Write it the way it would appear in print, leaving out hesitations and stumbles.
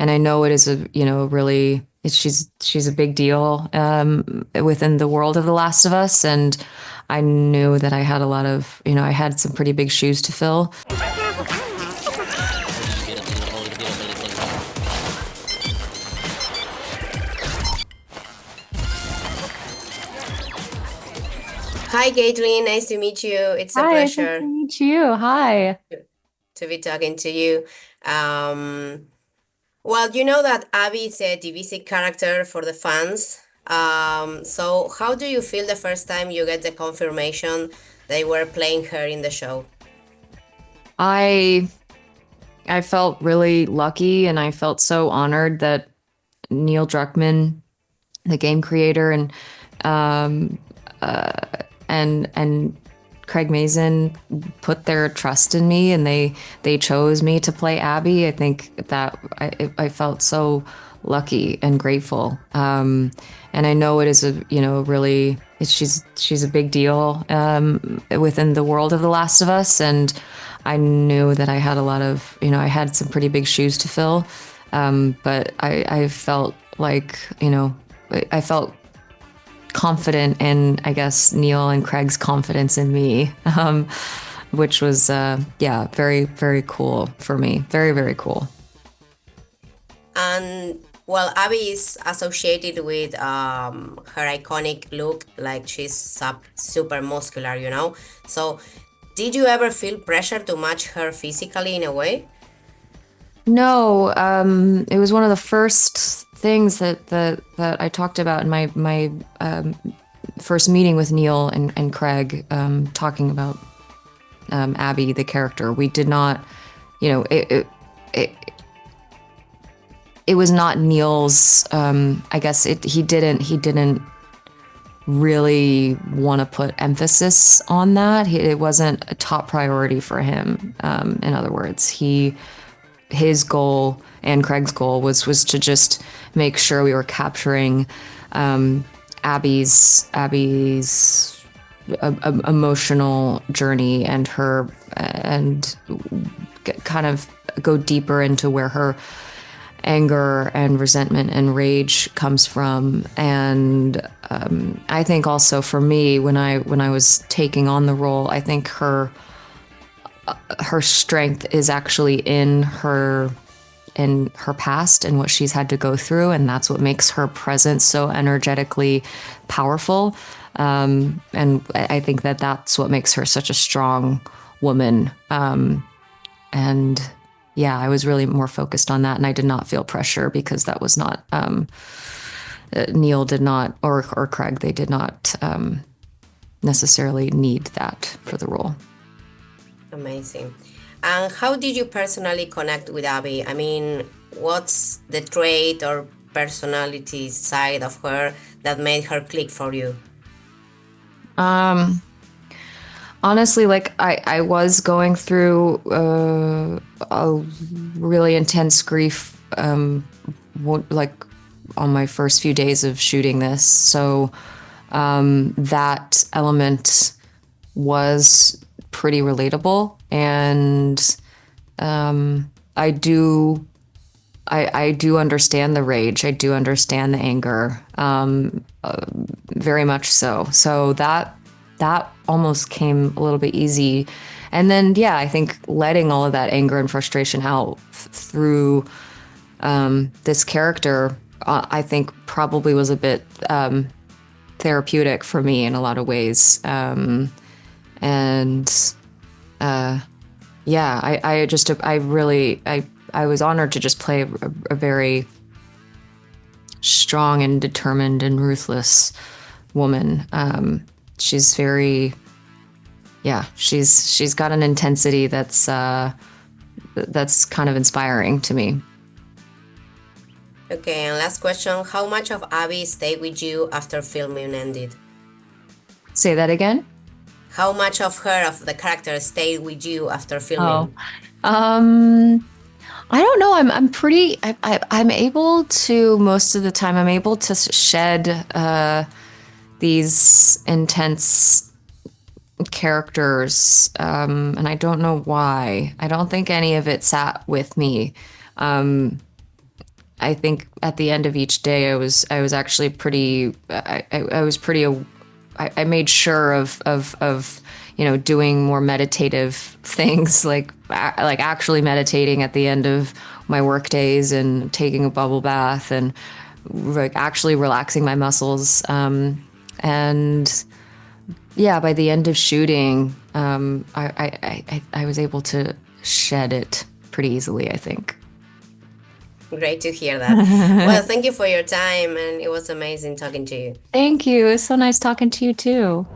And I know it is a, really, she's a big deal within the world of The Last of Us. And I knew that I had a lot of, I had some pretty big shoes to fill. Hi, Kaitlyn. Nice to meet you. It's a Hi, it's nice to pleasure meet you. Hi. to be talking to you. Um, well, you know that Abby is a divisive character for the fans. So how do you feel the first time you get the confirmation they were playing her in the show? I I felt really lucky and I felt so honored that Neil Druckmann, the game creator, um, and Craig Mazin put their trust in me, and they chose me to play Abby. I think that I felt so lucky and grateful. And I know it is a, really, she's a big deal within the world of The Last of Us. And I knew that I had a lot of, I had some pretty big shoes to fill. But I felt like, I felt confident in, I guess, Neil and Craig's confidence in me, which was, yeah, very, very cool for me. Very, very cool. And well, Abby is associated with her iconic look, like she's super muscular, you know? So did you ever feel pressure to match her physically in a way? No, it was one of the first things that I talked about in my first meeting with Neil and Craig, talking about Abby, the character. We did not, it it was not Neil's. I guess he didn't really want to put emphasis on that. It wasn't a top priority for him. In other words, his goal and Craig's goal was to just make sure we were capturing Abby's emotional journey and her and kind of go deeper into where her anger and resentment and rage comes from. And I think also for me, when I was taking on the role, I think her strength is actually in her past and what she's had to go through, and that's what makes her presence so energetically powerful. And I think that that's what makes her such a strong woman. And yeah, I was really more focused on that, and I did not feel pressure because that was not Neil did not or Craig. They did not necessarily need that for the role. Amazing. And how did you personally connect with Abby? I mean, what's the trait or personality side of her that made her click for you? Um, Honestly, like I was going through a really intense grief, like on my first few days of shooting this. So that element was pretty relatable, and I do. I do understand the rage. I do understand the anger, very much so. So that almost came a little bit easy. And then, yeah, I think letting all of that anger and frustration out through this character, I think probably was a bit therapeutic for me in a lot of ways. And yeah, I was honored to just play a very strong and determined and ruthless woman. She's very, yeah, she's got an intensity that's kind of inspiring to me. Okay, and last question. How much of Abby stayed with you after filming ended? Say that again? How much of her, of the character, stayed with you after Oh, filming? um, I don't know. I'm able to, most of the time, I'm able to shed these intense characters, and I don't know why. I don't think any of it sat with me. I think at the end of each day, I was actually pretty. I was pretty. I made sure of doing more meditative things, like actually meditating at the end of my work days and taking a bubble bath and like actually relaxing my muscles. And yeah, by the end of shooting, I was able to shed it pretty easily, I think. Great to hear that. Well, thank you for your time, and it was amazing talking to you. Thank you. It was so nice talking to you too.